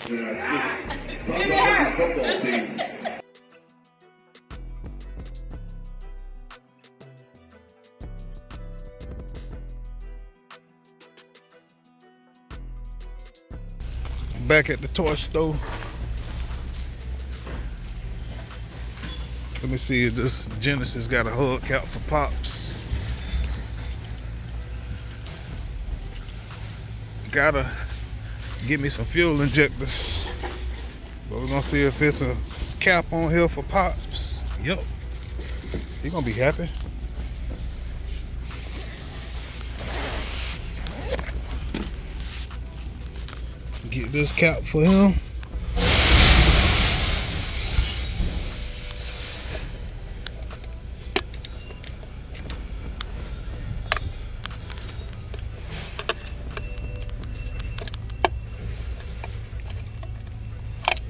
Football team. Back at the toy store. Let me see if this Genesis got a hubcap for pops. Gotta get me some fuel injectors. But we're gonna see if it's a cap on here for pops. Yup. He gonna be happy. Get this cap for him.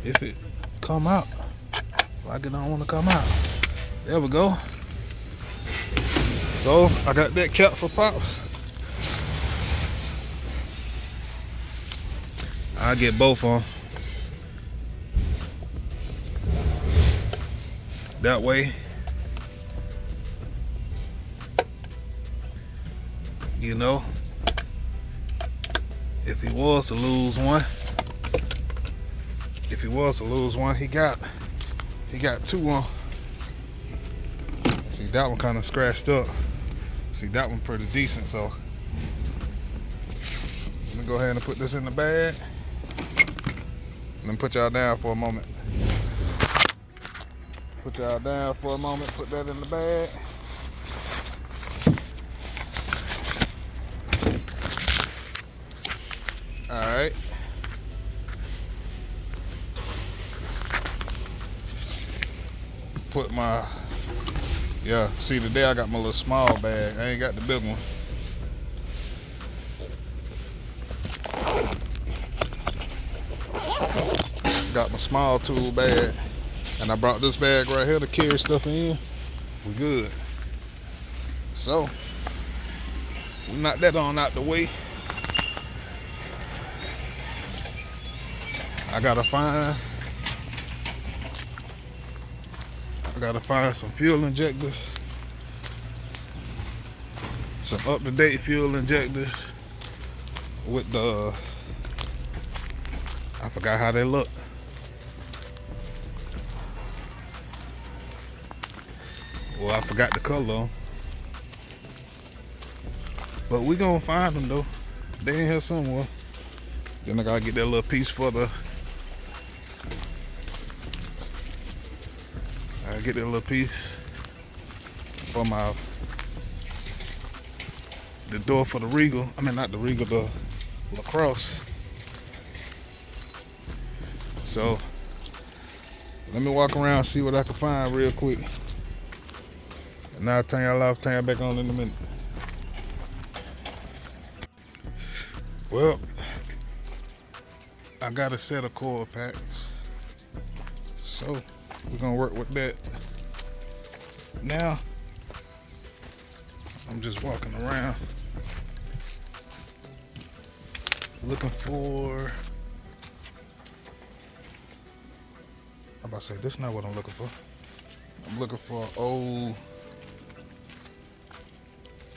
If it come out, like it don't want to come out. There we go. So I got that cap for pops. I get both on. That way, you know, if he was to lose one, he got two on. See, that one kind of scratched up. See, that one pretty decent. So let me go ahead and put this in the bag. And then put y'all down for a moment. Put that in the bag. Alright. Put my, see, today I got my little small bag. I ain't got the big one. Got my small tool bag, and I brought this bag right here to carry stuff in. We good. So we knock that on out the way. I gotta find some fuel injectors, some up-to-date fuel injectors with the, I forgot how they look. Well, I forgot the color, but we gonna find them though. They in here somewhere. Then I gotta get that little piece for the, the door for the Regal. I mean, not the Regal, the Lacrosse. So let me walk around, see what I can find real quick. And I'll turn y'all off, turn y'all back on in a minute. Well, I got a set of coil packs. So we're gonna work with that. Now, I'm just walking around looking for, I'm about to say, this is not what I'm looking for. I'm looking for an old,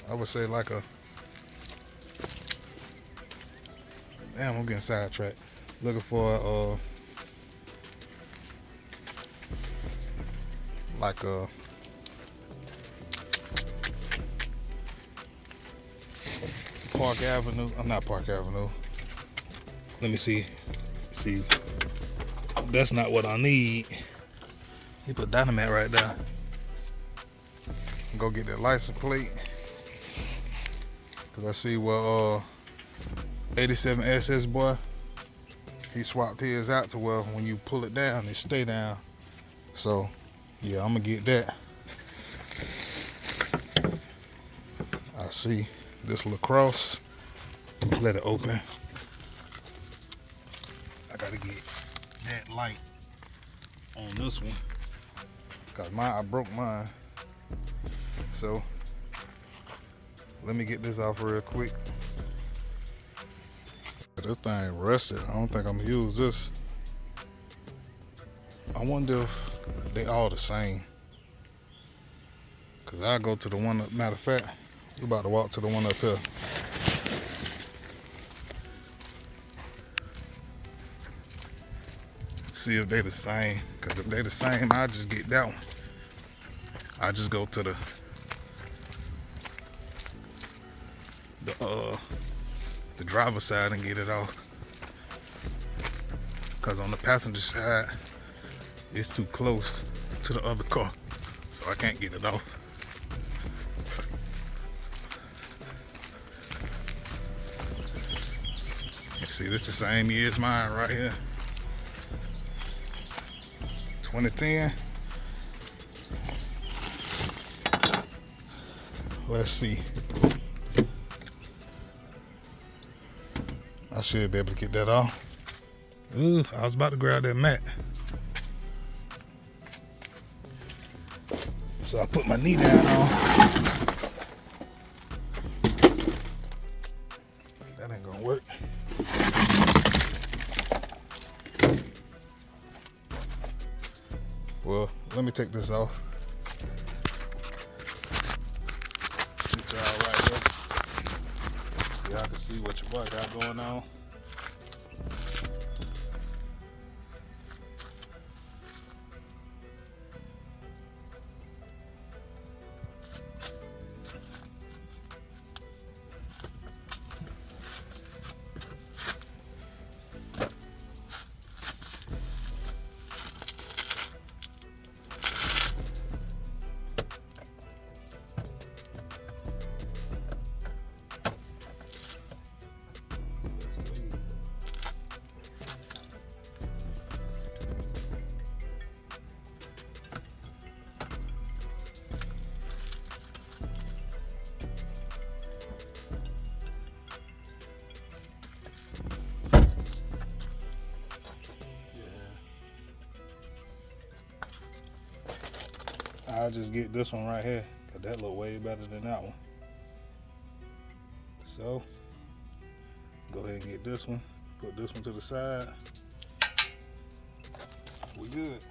I would say like a, damn, I'm getting sidetracked. Looking for like a Park Avenue. I'm not Park Avenue. Let me see. See, that's not what I need. He put dynamite right there. Go get that license plate. Cause I see what 87 SS boy, he swapped his out to where when you pull it down, it stay down. So yeah, I'm gonna get that. I see this Lacrosse. Let it open. I gotta get that light on this one, cause I broke mine. So let me get this off real quick. This thing rusted. I don't think I'm gonna use this. I wonder if they all the same. Cause I go to the one up, matter of fact, we about to walk to the one up here. See if they the same. Cause if they the same, I just get that one. I just go to the driver's side and get it off. Cause on the passenger side, it's too close to the other car, so I can't get it off. See, this is the same year as mine right here. 2010. Let's see. I should be able to get that off. Ooh, I was about to grab that mat. So I put my knee down on. That ain't gonna work. Well, let me take this off. Sit y'all right here. So y'all can see what your boy got going on. I'll just get this one right here, cause that look way better than that one. So, go ahead and get this one, put this one to the side. We good.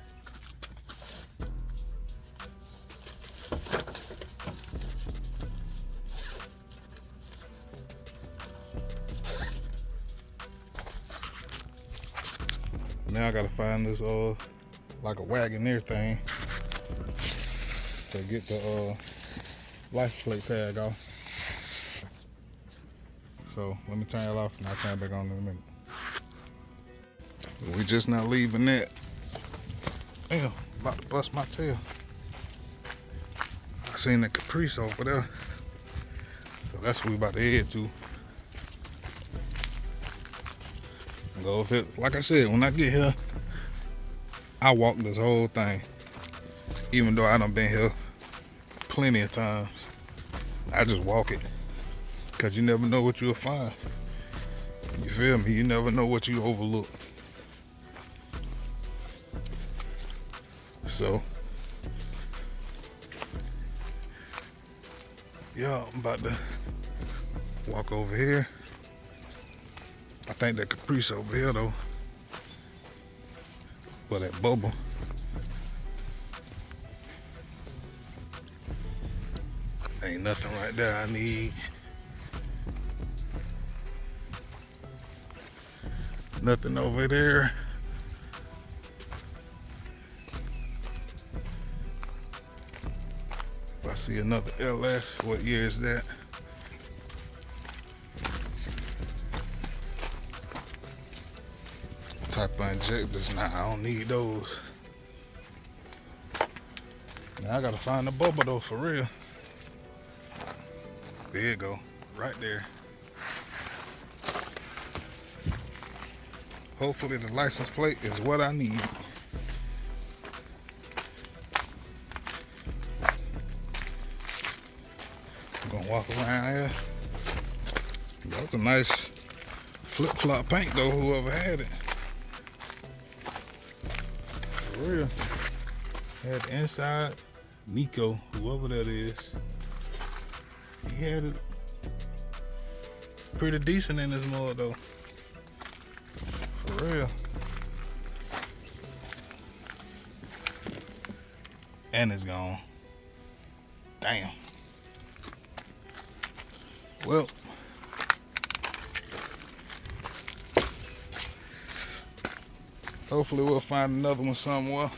Now I gotta find this like a Wagoneer thing to get the license plate tag off. So let me turn it off and I'll turn it back on in a minute. We just not leaving that. Damn, about to bust my tail. I seen the Caprice over there. So that's what we about to head to. Go over here. Like I said, when I get here, I walk this whole thing. Even though I done been here plenty of times, I just walk it. Cause you never know what you'll find. You feel me? You never know what you overlook. So, yeah, I'm about to walk over here. I think that Caprice over here though. Well, that bubble. Ain't nothing right there I need. Nothing over there. If I see another LS, what year is that? Type of injectors, nah, I don't need those. Now I gotta find the bubble though, for real. There you go, right there. Hopefully the license plate is what I need. I'm gonna walk around here. That was a nice flip-flop paint though, whoever had it. For real. Had the inside, Nico, whoever that is. He had it pretty decent in his mud though. For real. And it's gone. Damn. Well, hopefully we'll find another one somewhere.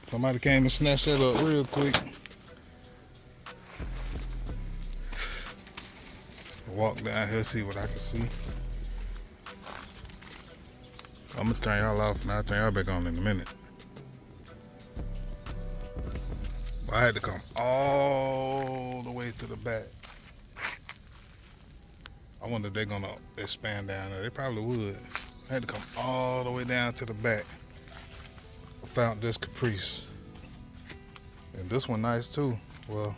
Somebody came and snatched that up real quick. Walk down here, see what I can see. I'm gonna turn y'all off and I'll turn y'all back on in a minute. But I had to come all the way to the back. I wonder if they're gonna expand down there. They probably would. I had to come all the way down to the back. I found this Caprice. And this one nice too. Well,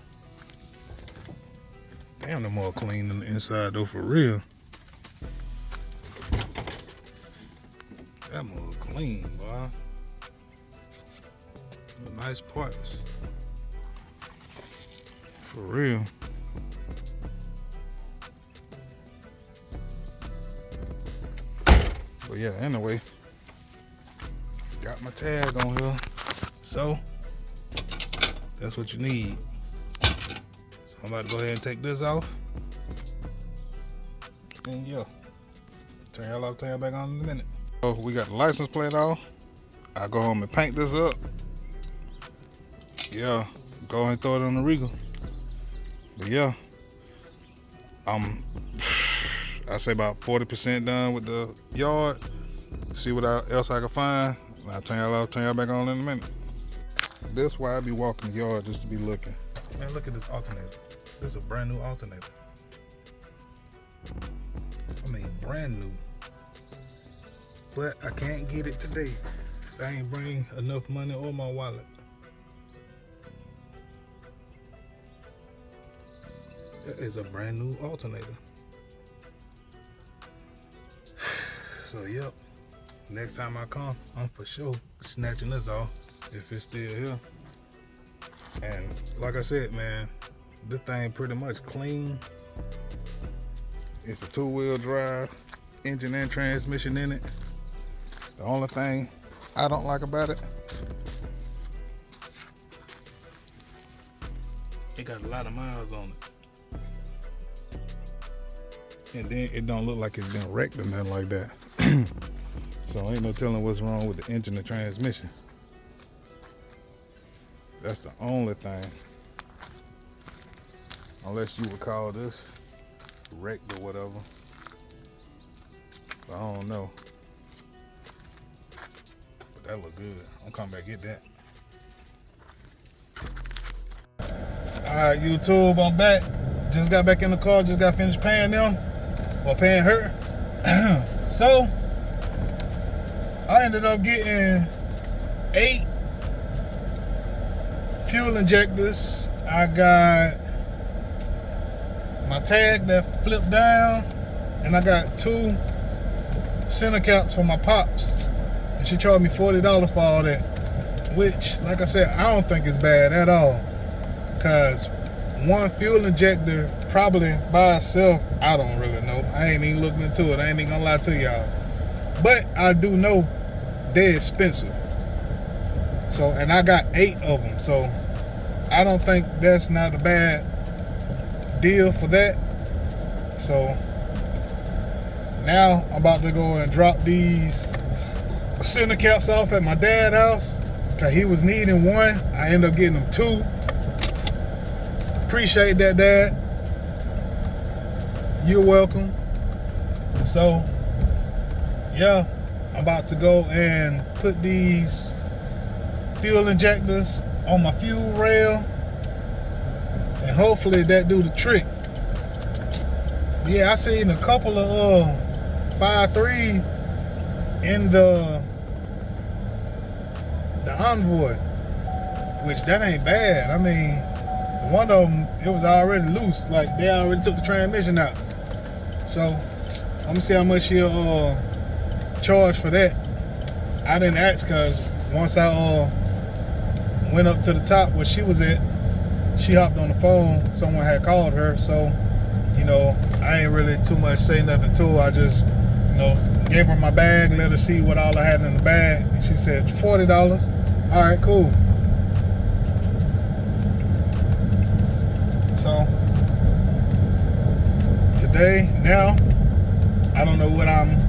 damn, they're more clean than the inside though, for real. That more clean, boy. Nice parts. For real. But yeah, anyway, got my tag on here. So, that's what you need. So I'm about to go ahead and take this off. And yeah, turn y'all off, turn y'all back on in a minute. So we got the license plate off. I'll go home and paint this up. Yeah, go ahead and throw it on the Regal. But yeah, I say about 40% done with the yard. See what else I can find. I'll turn y'all off, turn y'all back on in a minute. That's why I be walking the yard, just to be looking. Man, look at this alternator. This is a brand new alternator. I mean, brand new. But I can't get it today, because I ain't bring enough money or my wallet. That is a brand new alternator. So yep, next time I come, I'm for sure snatching this off if it's still here. And like I said, man, this thing pretty much clean. It's a 2-wheel drive, engine and transmission in it. The only thing I don't like about it, it got a lot of miles on it. And then it don't look like it's been wrecked or nothing like that. So ain't no telling what's wrong with the engine and transmission. That's the only thing. Unless you would call this wrecked or whatever. I don't know. But that look good. I'm coming back get that. Alright, YouTube, I'm back. Just got back in the car, just got finished paying them. Or paying her. So I ended up getting 8 fuel injectors. I got my tag that flipped down, and I got 2 center caps for my pops. And she charged me $40 for all that, which, like I said, I don't think it's bad at all. Cause one fuel injector probably by itself, I don't really know. I ain't even looking into it. I ain't even gonna lie to y'all. But I do know they're expensive. So, and I got 8 of them. So I don't think that's not a bad deal for that. So now I'm about to go and drop these center caps off at my dad's house, cause he was needing 1. I ended up getting him 2. Appreciate that, Dad. You're welcome. So yeah, I'm about to go and put these fuel injectors on my fuel rail, and hopefully that do the trick. Yeah, I seen a couple of 5.3 in the Envoy, which that ain't bad. I mean, one of them, it was already loose, like they already took the transmission out. So I'm gonna see how much he'll charge for that. I didn't ask, cause once I went up to the top where she was at, she hopped on the phone. Someone had called her, so you know, I ain't really too much say nothing to her. I just, you know, gave her my bag, let her see what all I had in the bag, and she said $40. All right, cool. today. Now, I don't know what I'm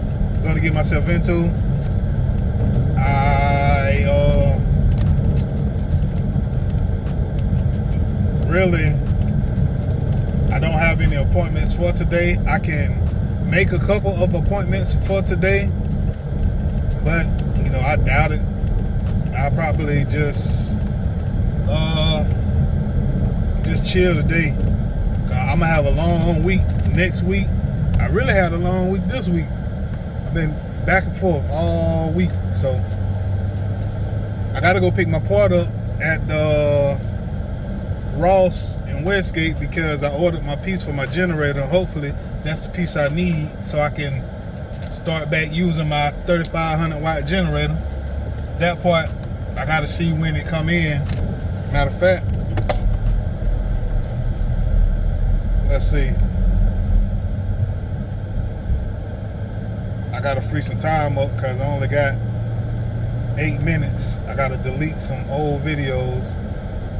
gonna get myself into. I don't have any appointments for today. I can make a couple of appointments for today, but you know, I doubt it. I'll probably just chill today. I'm gonna have a long week next week. I really had a long week this week. I've been back and forth all week, so I gotta go pick my part up at the Ross in Westgate because I ordered my piece for my generator. Hopefully that's the piece I need so I can start back using my 3500 watt generator. That part I gotta see when it come in. Matter of fact, let's see. I gotta free some time up because I only got 8 minutes. I gotta delete some old videos.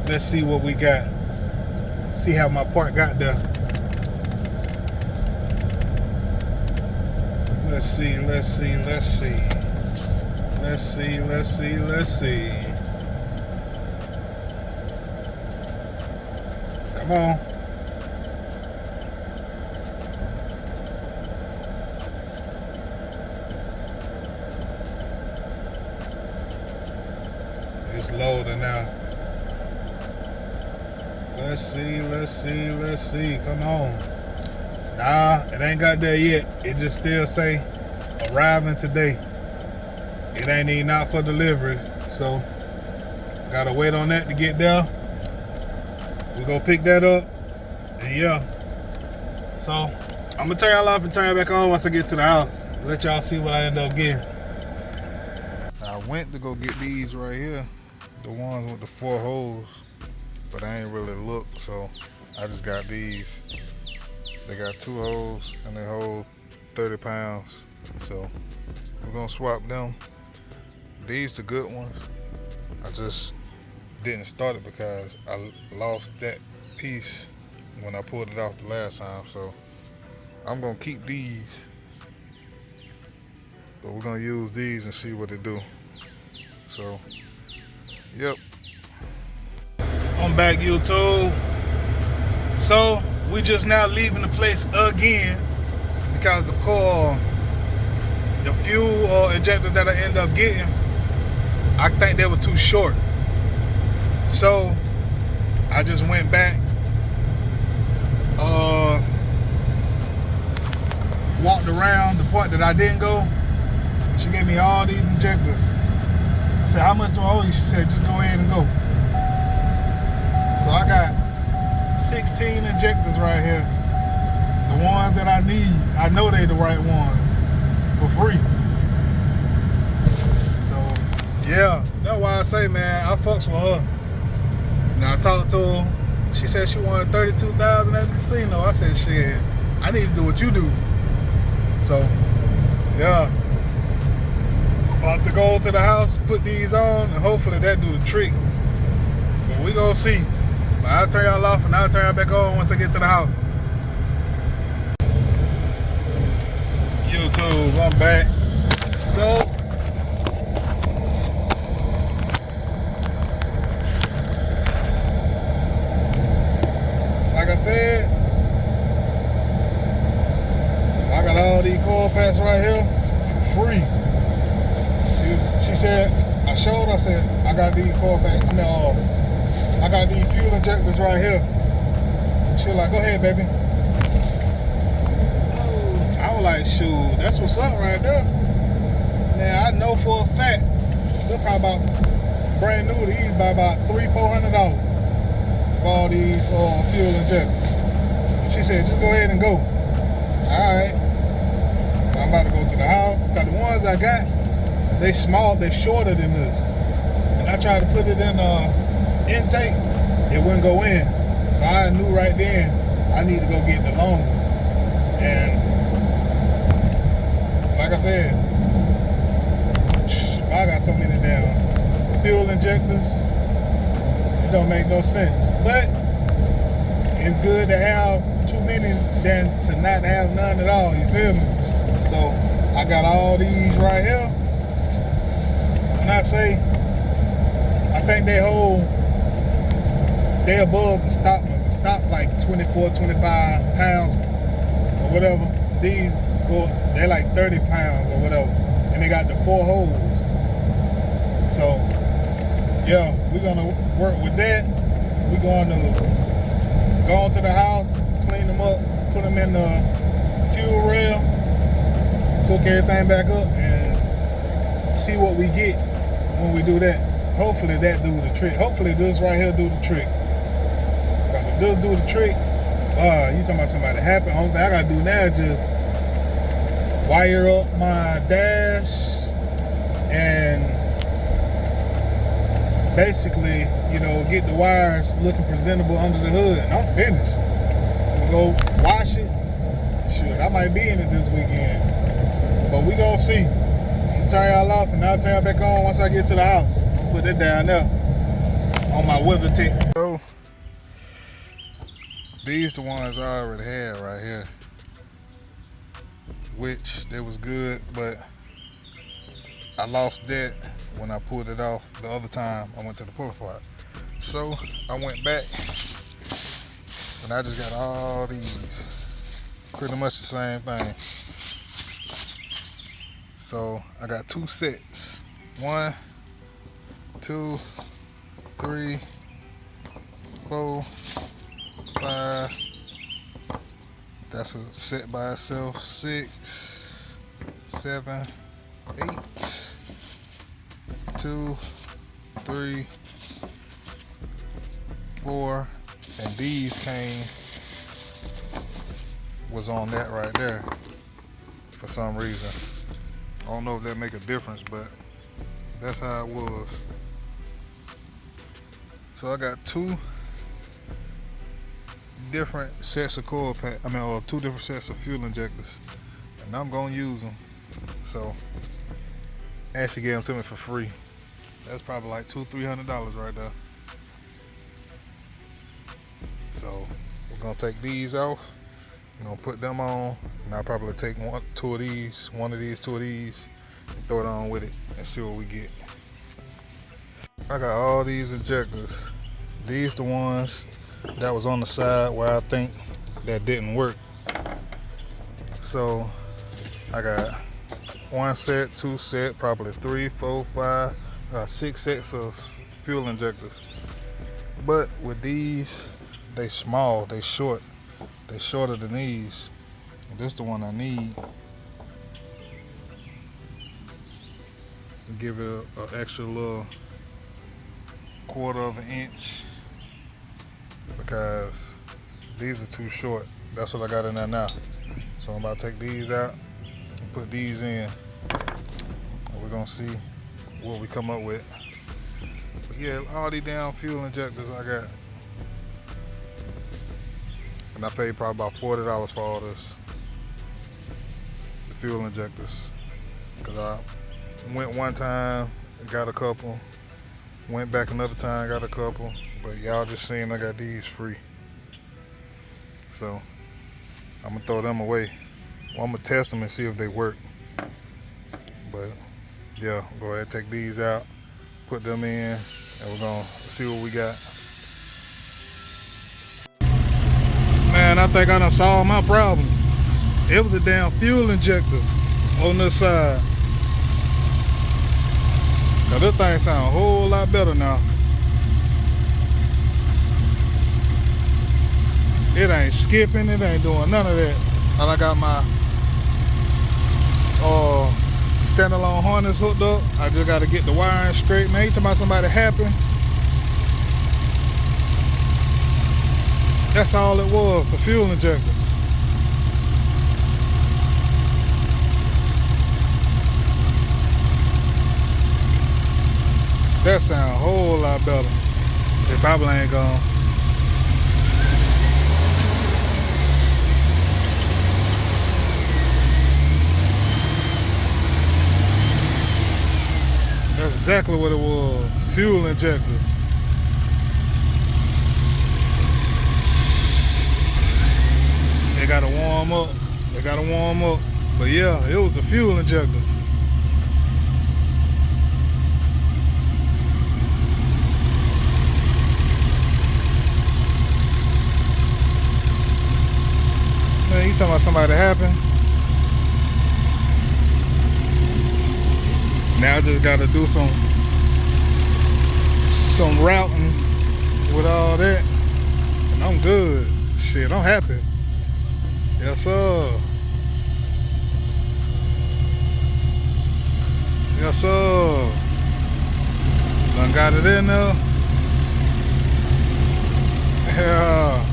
Let's see what we got. See how my part got there. Let's see. Come on. It's loading now. Let's see. Come on. Nah, it ain't got there yet. It just still say arriving today. It ain't even out for delivery. So, gotta wait on that to get there. We go pick that up. And yeah. So, I'm gonna turn y'all off and turn it back on once I get to the house. Let y'all see what I end up getting. I went to go get these right here. The ones with the 4 holes. But I ain't really looked, so I just got these. They got 2 holes and they hold 30 pounds. So we're gonna swap them. These the good ones. I just didn't start it because I lost that piece when I pulled it off the last time. So I'm gonna keep these. But we're gonna use these and see what they do. So, yep. I'm back, YouTube. So we just now leaving the place again because the fuel injectors that I end up getting, I think they were too short. So I just went back, walked around the part that I didn't go. She gave me all these injectors. I said, how much do I owe you? She said, just go ahead and go. So I got 16 injectors right here. The ones that I need, I know they the right ones for free. So yeah, that's why I say, man, I fucks with her. Now I talked to her. She said she wanted $32,000 at the casino. I said, shit, I need to do what you do. So yeah, about to go to the house, put these on, and hopefully that do the trick. But we gonna see. I'll turn y'all off and I'll turn y'all back on once I get to the house. YouTube, I'm back. So, like I said, I got all these coil packs right here for free. She said, I said, I got these coil packs. I got these fuel injectors right here. She was like, go ahead, baby. I was like, shoot, that's what's up right there. Now, I know for a fact, they're probably about brand new, these by about $300-400 for all these fuel injectors. She said, just go ahead and go. All right. So I'm about to go to the house. Got the ones I got, they small, they're shorter than this. And I tried to put it in intake, it wouldn't go in. So I knew right then I need to go get the long ones. And like I said, I got so many damn fuel injectors, it don't make no sense. But it's good to have too many than to not have none at all, you feel me? So I got all these right here. When I say, I think they above the stock limit. The stock like 24, 25 pounds or whatever. These they're like 30 pounds or whatever. And they got the 4 holes. So yeah, we're gonna work with that. We're going to go into the house, clean them up, put them in the fuel rail, cook everything back up, and see what we get when we do that. Hopefully that do the trick. Hopefully this right here do the trick. Because if this do the trick, you talking about somebody happy. Only thing I gotta do now is just wire up my dash and basically, you know, get the wires looking presentable under the hood, and I'm finished. I'm gonna go wash it. Shoot, I might be in it this weekend, but we gonna see. I'm gonna turn y'all off, and I'll turn y'all back on once I get to the house. Put it down there on my weather tech. So these the ones I already had right here, which they was good, but I lost that when I pulled it off the other time I went to the pull spot. So I went back and I just got all these, pretty much the same thing. So I got 2 sets. 1, 2, 3, 4, 5. That's a set by itself. 6, 7, 8. 2, 3, 4, and these was on that right there for some reason. I don't know if that make a difference, but that's how it was. So I got 2 different sets of coil pack. or 2 different sets of fuel injectors, and I'm gonna use them. So Ashley gave them to me for free. That's probably like $200-300 right there. So we're gonna take these off. I'm gonna put them on, and I'll probably take 1 of these, 2 of these, and throw it on with it and see what we get. I got all these injectors. These the ones that was on the side where I think that didn't work. So I got 1 set, 2 set, probably 3, 4, 5, 6 sets of fuel injectors. But with these, they small, they short. They shorter than these. This is the one I need. Give it an extra little 1/4 of an inch because these are too short. That's what I got in there now. So I'm about to take these out and put these in. And we're gonna see what we come up with. But yeah, all these damn fuel injectors I got. And I paid probably about $40 for all this. The fuel injectors. Cause I went one time and got a couple. Went back another time, got a couple. But y'all just seen I got these free. So I'm gonna throw them away. Well, I'm gonna test them and see if they work. But yeah, go ahead and take these out, put them in, and we're gonna see what we got. Man, I think I done solved my problem. It was the damn fuel injectors on this side. Now this thing sounds a whole lot better now. It ain't skipping, it ain't doing none of that. And I got my standalone harness hooked up. I just gotta get the wiring straight. Man, you talking about somebody happy? That's all it was, the fuel injectors. That sound a whole lot better. It probably ain't gone. That's exactly what it was, fuel injector. they gotta warm up. They gotta warm up. But yeah, it was the fuel injectors. Man, you talking about somebody that happened? Now I just gotta do some routing with all that, and I'm good. Shit, I'm happy. Yes, sir. Yes, sir. Done got it in there. Yeah.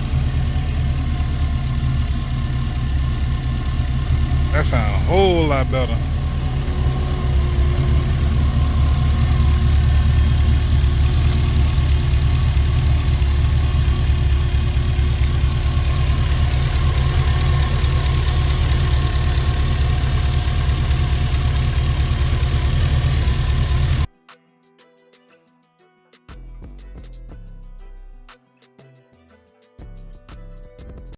That sounds a whole lot better.